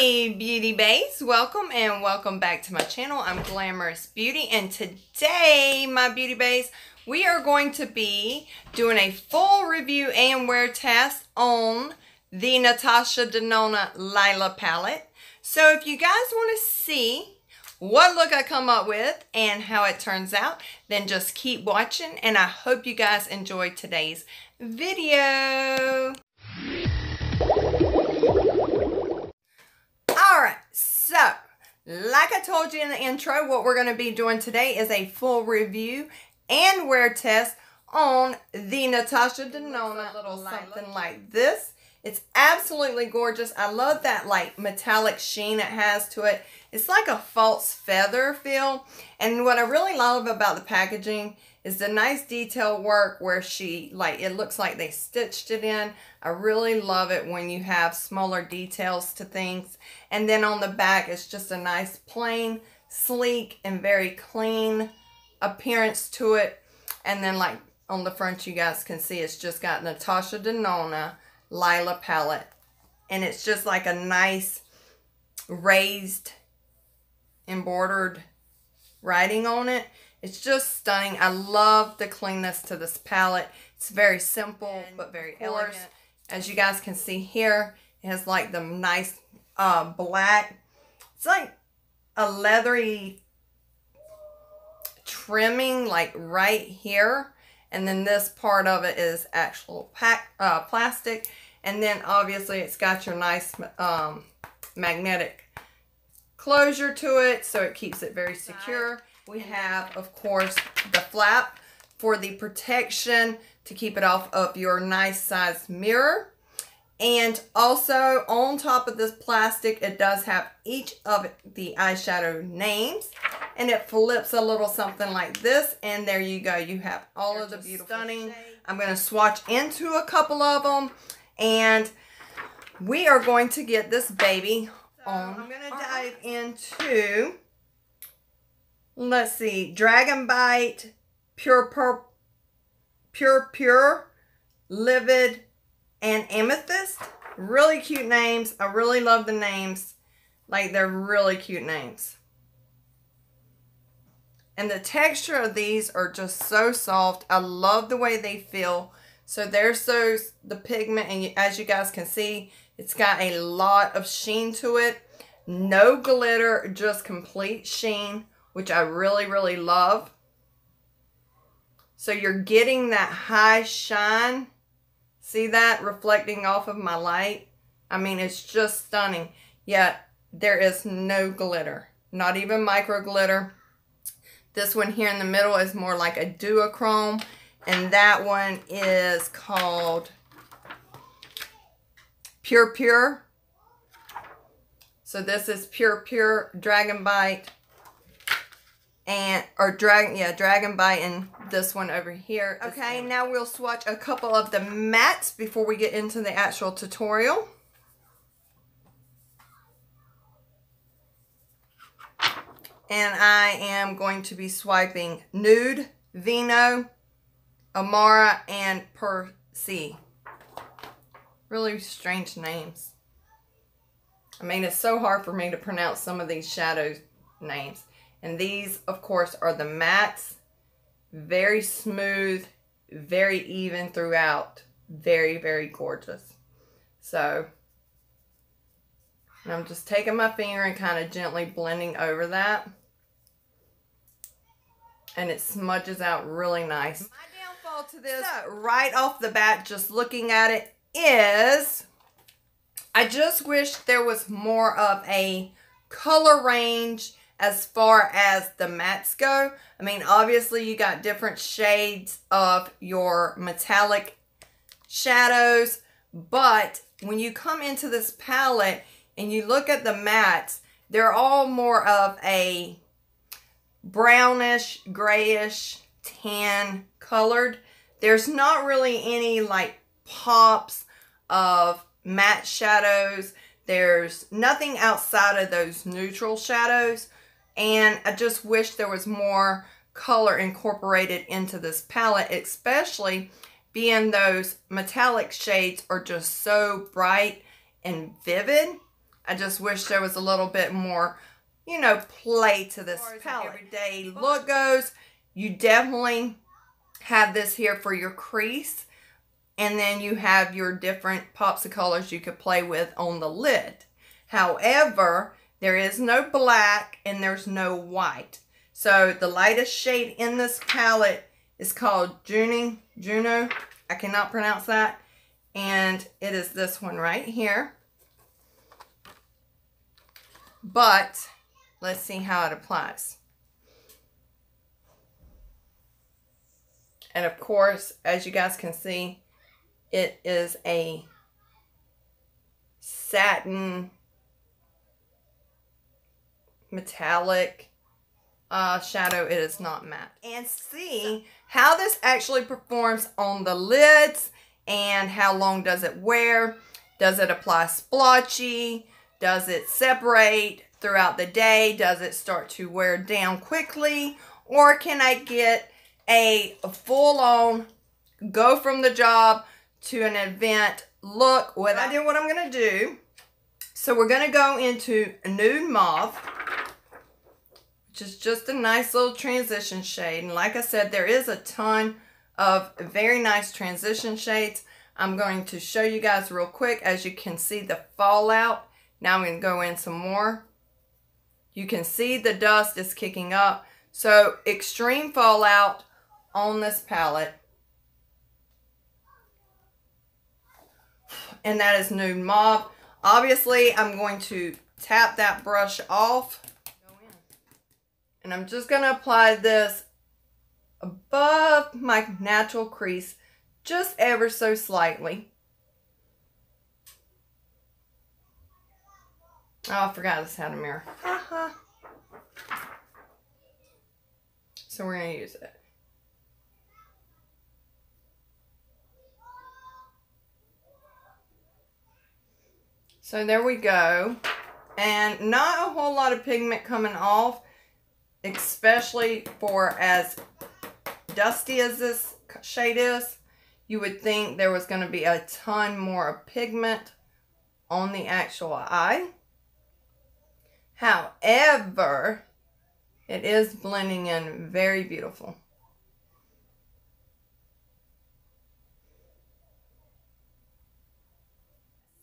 Hey Beauty Baes, welcome and welcome back to my channel. I'm Glamorous Beauty, and today, my Beauty Baes, we are going to be doing a full review and wear test on the Natosha Denona Lila palette. So if you guys want to see what look I come up with and how it turns out, then just keep watching, and I hope you guys enjoy today's video. Alright, so like I told you in the intro, what we're going to be doing today is a full review and wear test on the Natosha Denona. A little something like this. It's absolutely gorgeous. I love that like metallic sheen it has to it. It's like a false feather feel. And what I really love about the packaging is the nice detail work where it looks like they stitched it in. I really love it when you have smaller details to things. And then on the back, it's just a nice plain, sleek, and very clean appearance to it. And then like on the front, you guys can see it's just got Natosha Denona Lila palette. And it's just like a nice raised embroidered writing on it. It's just stunning. I love the cleanness to this palette. It's very simple but very elegant. As you guys can see here, it has like the nice black. It's like a leathery trimming like right here. And then this part of it is actual plastic. And then obviously it's got your nice magnetic closure to it, so it keeps it very secure. We have, of course, the flap for the protection to keep it off of your nice sized mirror. And also on top of this plastic, it does have each of the eyeshadow names, and it flips a little something like this, and there you go. You have all of the beautiful stunning. I'm going to swatch into a couple of them, and we are going to get this baby on. I'm going to dive into, let's see, Dragon Bite, Pure, Livid, and Amethyst. Really cute names. I really love the names. Like, they're really cute names. And the texture of these are just so soft. I love the way they feel. So there's the pigment, and as you guys can see, it's got a lot of sheen to it. No glitter, just complete sheen, which I really, really love. So you're getting that high shine. See that reflecting off of my light? I mean, it's just stunning. Yet there is no glitter, not even micro glitter. This one here in the middle is more like a duochrome, and that one is called Pure. So this is Pure Dragon Bite, Dragon Bite, and this one over here. Okay, now we'll swatch a couple of the mattes before we get into the actual tutorial. And I am going to be swiping Nude, Vino, Amara, and Percy. Really strange names. I mean, it's so hard for me to pronounce some of these shadow names. And these, of course, are the mattes. Very smooth, very even throughout. Very, very gorgeous. So, and I'm just taking my finger and kind of gently blending over that. And it smudges out really nice. My downfall to this, right off the bat, just looking at it, is I just wish there was more of a color range as far as the mattes go. I mean, obviously you got different shades of your metallic shadows, but when you come into this palette and you look at the mattes, they're all more of a brownish, grayish, tan colored. There's not really any like pops of matte shadows. There's nothing outside of those neutral shadows. And I just wish there was more color incorporated into this palette, especially being those metallic shades are just so bright and vivid. I just wish there was a little bit more, you know, play to this palette. Everyday look goes, you definitely have this here for your crease. And then you have your different pops of colors you could play with on the lid. However, there is no black and there's no white. So the lightest shade in this palette is called Juno. I cannot pronounce that. And it is this one right here. But let's see how it applies. And of course, as you guys can see, it is a satin metallic shadow. It is not matte. And see how this actually performs on the lids and how long does it wear. Does it apply splotchy? Does it separate throughout the day? Does it start to wear down quickly? Or can I get a full-on go from the job to an event look without? I do what I'm going to do. So we're going to go into Nude Mauve, which is just a nice little transition shade. And like I said, there is a ton of very nice transition shades. I'm going to show you guys real quick. As you can see the fallout. Now I'm going to go in some more. You can see the dust is kicking up. So extreme fallout on this palette. And that is Nude Mauve. Obviously, I'm going to tap that brush off. And I'm just going to apply this above my natural crease, just ever so slightly. Oh, I forgot this had a mirror. So we're going to use it. So there we go. And not a whole lot of pigment coming off, especially for as dusty as this shade is. You would think there was going to be a ton more pigment on the actual eye. However, it is blending in very beautiful.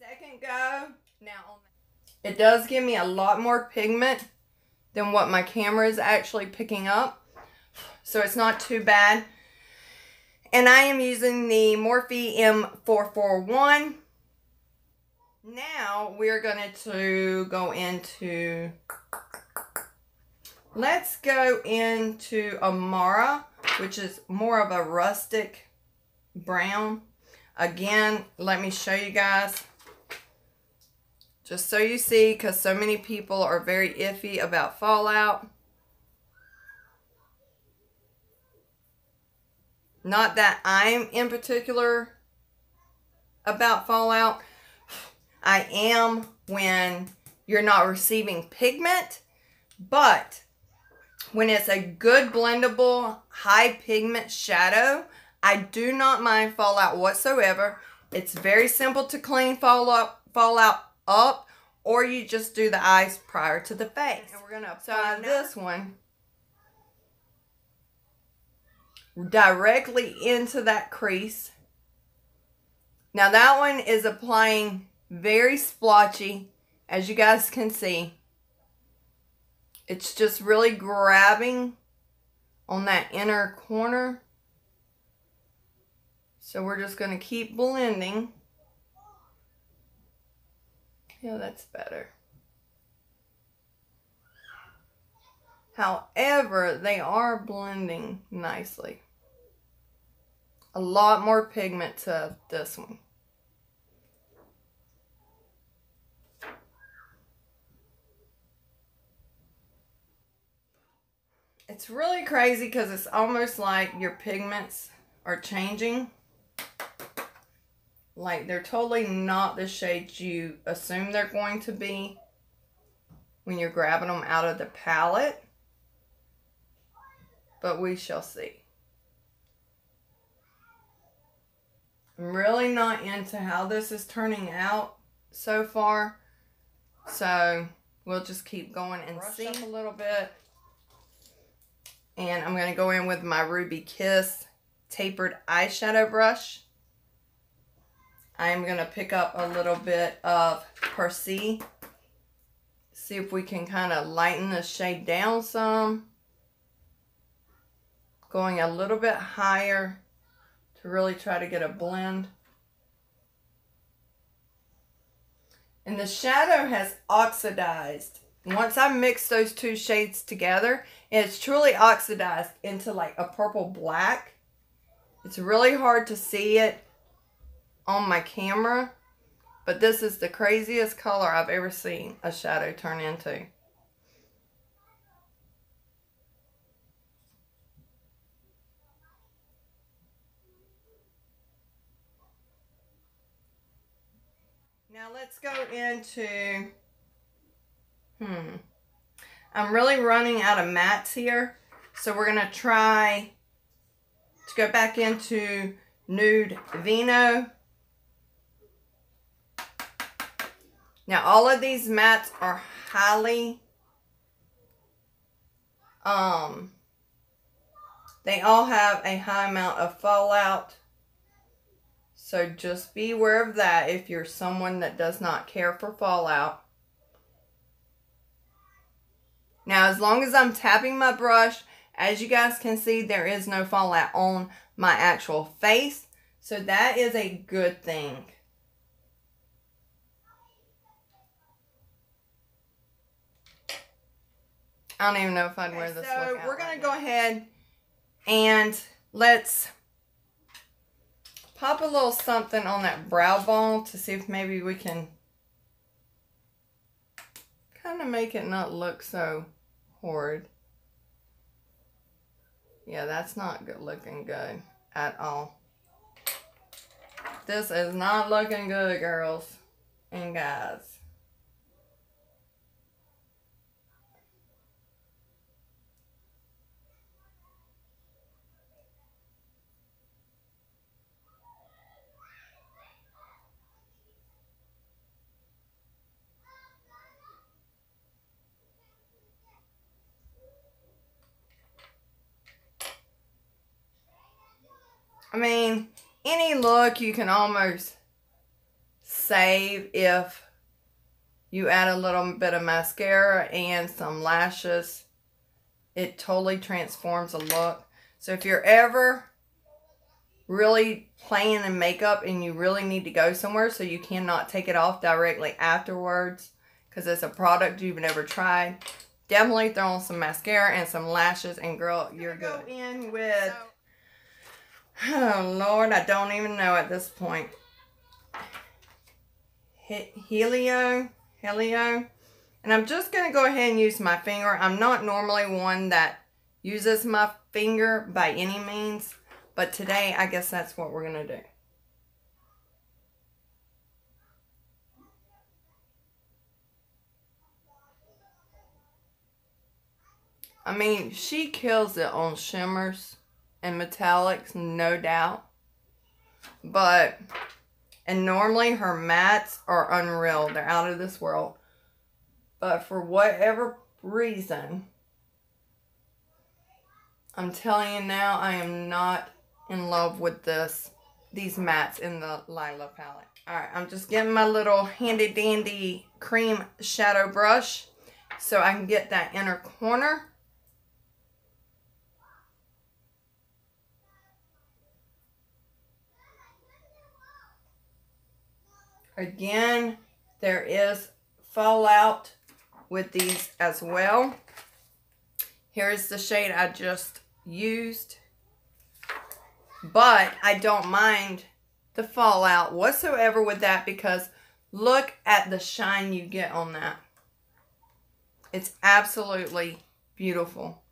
Second go. Now, it does give me a lot more pigment than what my camera is actually picking up. So it's not too bad. And I am using the Morphe M441. Now we're going to go into, let's go into Amara, which is more of a rustic brown. Again, let me show you guys, just so you see, because so many people are very iffy about fallout. Not that I'm in particular about fallout. I am when you're not receiving pigment, but when it's a good blendable high pigment shadow, I do not mind fallout whatsoever. It's very simple to clean fallout up, or you just do the eyes prior to the face. And we're going to apply this one directly into that crease. Now that one is applying very splotchy, as you guys can see. It's just really grabbing on that inner corner. So we're just going to keep blending. Yeah, that's better. However, they are blending nicely. A lot more pigment to this one. It's really crazy because it's almost like your pigments are changing. Like they're totally not the shades you assume they're going to be when you're grabbing them out of the palette. But we shall see. I'm really not into how this is turning out so far. So we'll just keep going and see a little bit. And I'm going to go in with my Ruby Kiss tapered eyeshadow brush. I'm going to pick up a little bit of Percy. See if we can kind of lighten the shade down some. Going a little bit higher to really try to get a blend. And the shadow has oxidized. Once I mix those two shades together, it's truly oxidized into like a purple black. It's really hard to see it on my camera, but this is the craziest color I've ever seen a shadow turn into. Now let's go into, I'm really running out of mattes here. So we're going to try to go back into Nude Vino. Now all of these mattes are highly, they all have a high amount of fallout. So just be aware of that if you're someone that does not care for fallout. Now, as long as I'm tapping my brush, as you guys can see, there is no fallout on my actual face. So that is a good thing. I don't even know if I'd wear this look out. So we're going to go ahead and let's pop a little something on that brow bone to see if maybe we can kind of make it not look so horrid. Yeah, that's not good looking good at all. This is not looking good, girls and guys. I mean, any look you can almost save if you add a little bit of mascara and some lashes. It totally transforms a look. So if you're ever really playing in makeup and you really need to go somewhere so you cannot take it off directly afterwards because it's a product you've never tried, definitely throw on some mascara and some lashes and girl, you're good. Go in with... Oh, Lord, I don't even know at this point. Helio. And I'm just going to go ahead and use my finger. I'm not normally one that uses my finger by any means. But today, I guess that's what we're going to do. I mean, she kills it on shimmers and metallics, no doubt. But, and normally her mattes are unreal. They're out of this world. But for whatever reason, I'm telling you now, I am not in love with these mattes in the Lila palette. Alright, I'm just getting my little handy dandy cream shadow brush so I can get that inner corner. Again, there is fallout with these as well. Here's the shade I just used. But I don't mind the fallout whatsoever with that because look at the shine you get on that. It's absolutely beautiful.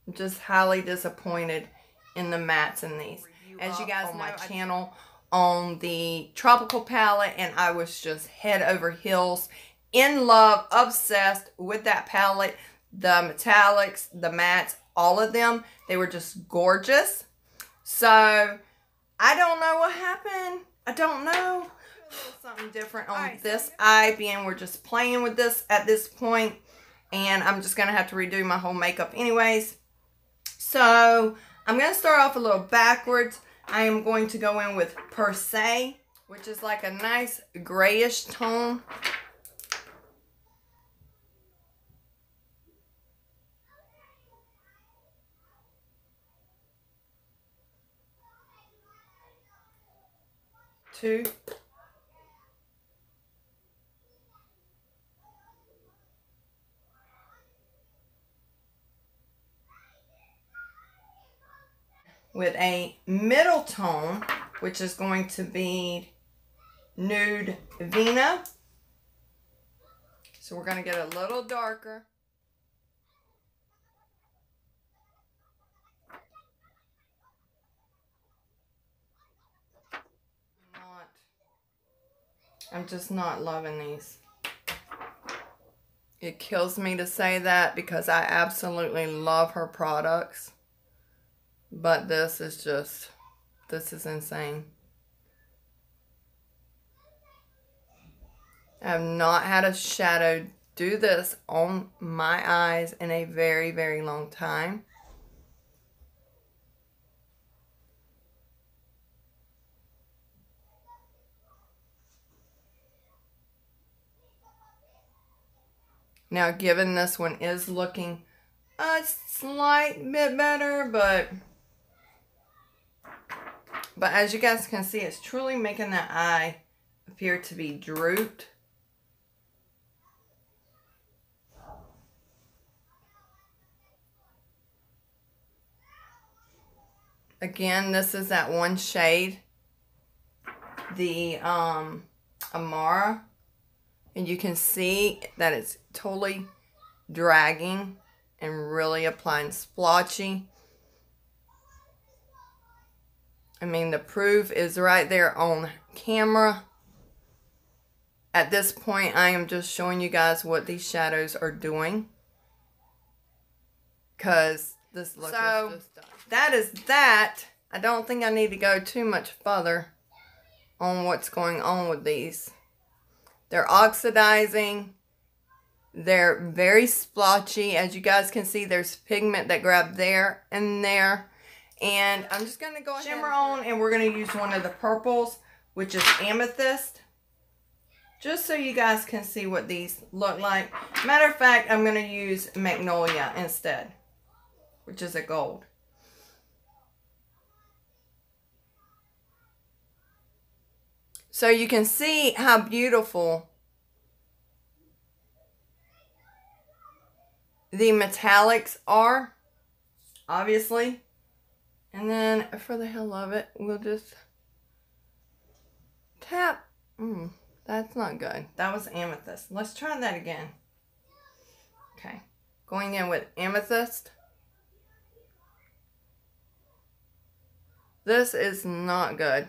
I'm just highly disappointed in the mattes in these. As you guys know, my channel on the tropical palette, and I was just head over heels in love, obsessed with that palette. The metallics, the mattes, all of them, they were just gorgeous. So I don't know what happened. I don't know, Something different on this eye, being we're just playing with this at this point, and I'm just gonna have to redo my whole makeup anyways. So I'm gonna start off a little backwards. I am going to go in with Per Se, which is like a nice grayish tone. Two. With a middle tone, which is going to be Nude Vina. So we're going to get a little darker. I'm just not loving these. It kills me to say that because I absolutely love her products. But this is just, this is insane. I have not had a shadow do this on my eyes in a very, very long time. Now, given this one is looking a slight bit better, but as you guys can see, it's truly making that eye appear to be drooped. Again, this is that one shade, the Amara, and you can see that it's totally dragging and really applying splotchy. I mean, the proof is right there on camera. At this point, I am just showing you guys what these shadows are doing, because this look is just done. That is that. I don't think I need to go too much further on what's going on with these. They're oxidizing. They're very splotchy. As you guys can see, there's pigment that grabbed there and there. And I'm just going to go ahead shimmer on, and we're going to use one of the purples, which is Amethyst. Just so you guys can see what these look like. Matter of fact, I'm going to use Magnolia instead, which is a gold. So you can see how beautiful the metallics are, obviously. And then, for the hell of it, we'll just tap. That's not good. That was Amethyst. Let's try that again. Okay. Going in with Amethyst. This is not good.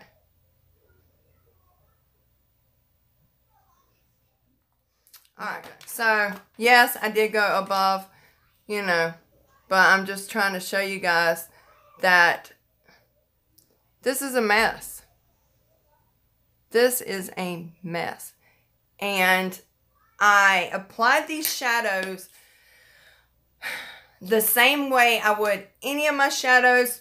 Alright, so, yes, I did go above, you know, but I'm just trying to show you guys that this is a mess. This is a mess. And I applied these shadows the same way I would any of my shadows,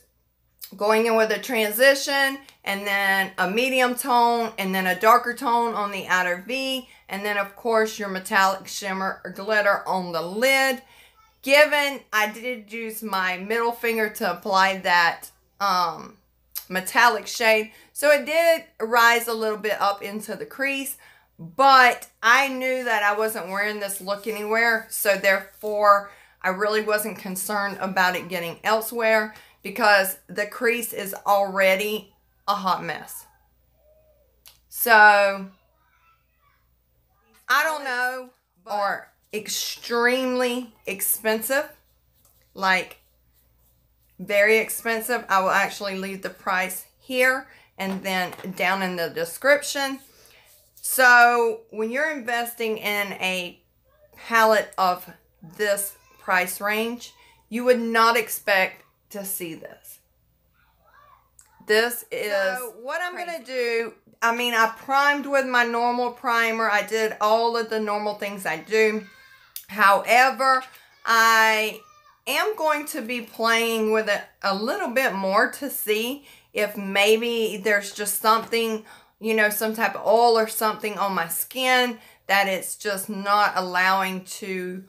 going in with a transition, and then a medium tone, and then a darker tone on the outer V, and then of course your metallic shimmer or glitter on the lid. Given I did use my middle finger to apply that metallic shade, so it did rise a little bit up into the crease, but I knew that I wasn't wearing this look anywhere, so therefore I really wasn't concerned about it getting elsewhere, because the crease is already a hot mess. So I don't know, or extremely expensive, like very expensive. I will actually leave the price here and then down in the description. So when you're investing in a palette of this price range, you would not expect to see this. This is... So what I'm going to do, I mean, I primed with my normal primer. I did all of the normal things I do. However, I am going to be playing with it a little bit more to see if maybe there's just something, you know, some type of oil or something on my skin that it's just not allowing to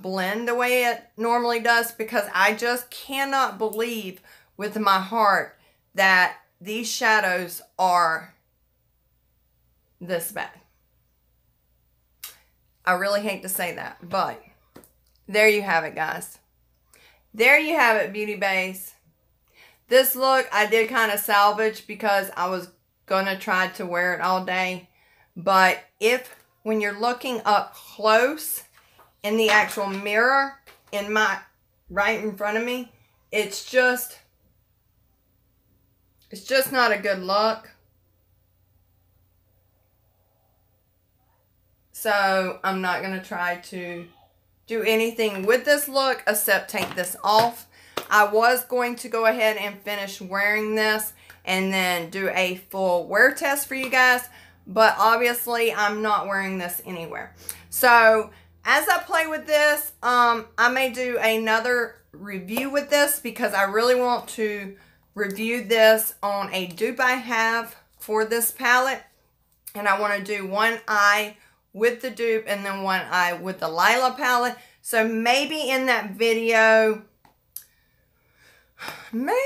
blend the way it normally does, because I just cannot believe with my heart that these shadows are this bad. I really hate to say that, but there you have it, guys. There you have it, Beauty Baes. This look I did kind of salvage because I was going to try to wear it all day. But when you're looking up close in the actual mirror, right in front of me, it's just not a good look. So I'm not going to try to do anything with this look except take this off. I was going to go ahead and finish wearing this and then do a full wear test for you guys. But obviously I'm not wearing this anywhere. So as I play with this, I may do another review with this because I really want to review this on a dupe I have for this palette. And I want to do one eye with the dupe and then one eye with the Lila palette. So maybe in that video, maybe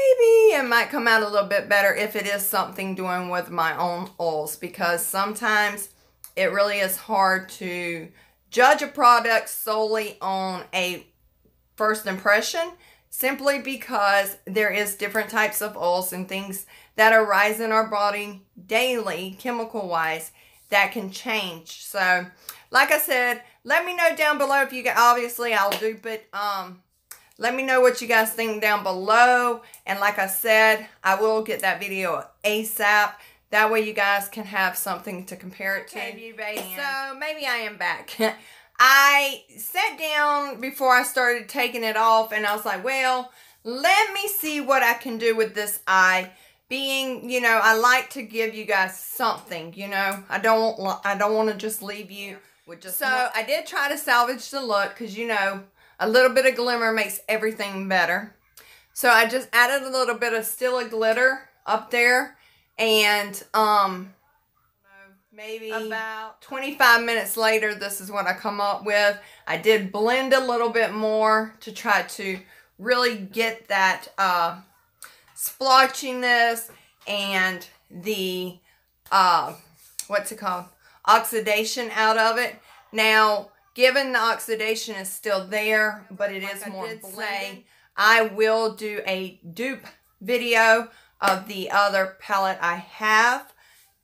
it might come out a little bit better if it is something doing with my own oils, because sometimes it really is hard to judge a product solely on a first impression, simply because there is different types of oils and things that arise in our body daily, chemical wise, that can change. So like I said, let me know down below if you get, obviously I'll dupe it. Let me know what you guys think down below. And like I said, I will get that video ASAP. That way you guys can have something to compare it to. Okay, so maybe I am back. I sat down before I started taking it off and I was like, well, let me see what I can do with this eye. Being, you know, I like to give you guys something, you know. I don't want to just leave you with just... So I did try to salvage the look because, you know, a little bit of glimmer makes everything better. So I just added a little bit of Stila glitter up there. And maybe about 25 minutes later, this is what I come up with. I did blend a little bit more to try to really get that splotchiness and the, what's it called? Oxidation out of it. Now, given the oxidation is still there, but it is more blended, I will do a dupe video of the other palette I have,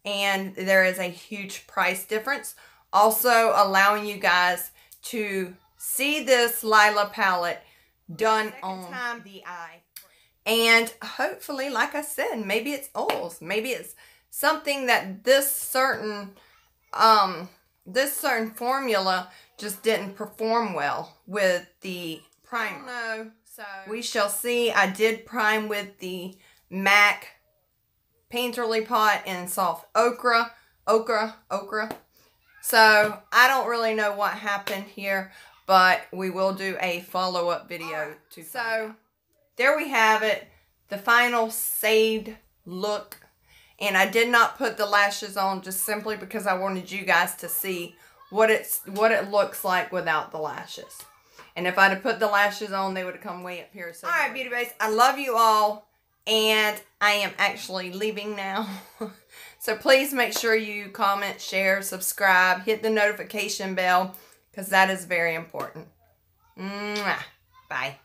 and there is a huge price difference. Also allowing you guys to see this Lila palette done on the eye. And hopefully, like I said, maybe it's oils. Maybe it's something that this certain formula just didn't perform well with the primer. I don't know. So we shall see. I did prime with the MAC Painterly Pot in Soft Ochre. So I don't really know what happened here, but we will do a follow-up video to find out. There we have it, the final saved look. And I did not put the lashes on just simply because I wanted you guys to see what it looks like without the lashes. And if I'd have put the lashes on, they would have come way up here. So alright, Beauty Baes, I love you all. And I am actually leaving now. So please make sure you comment, share, subscribe, hit the notification bell, because that is very important. Mwah. Bye.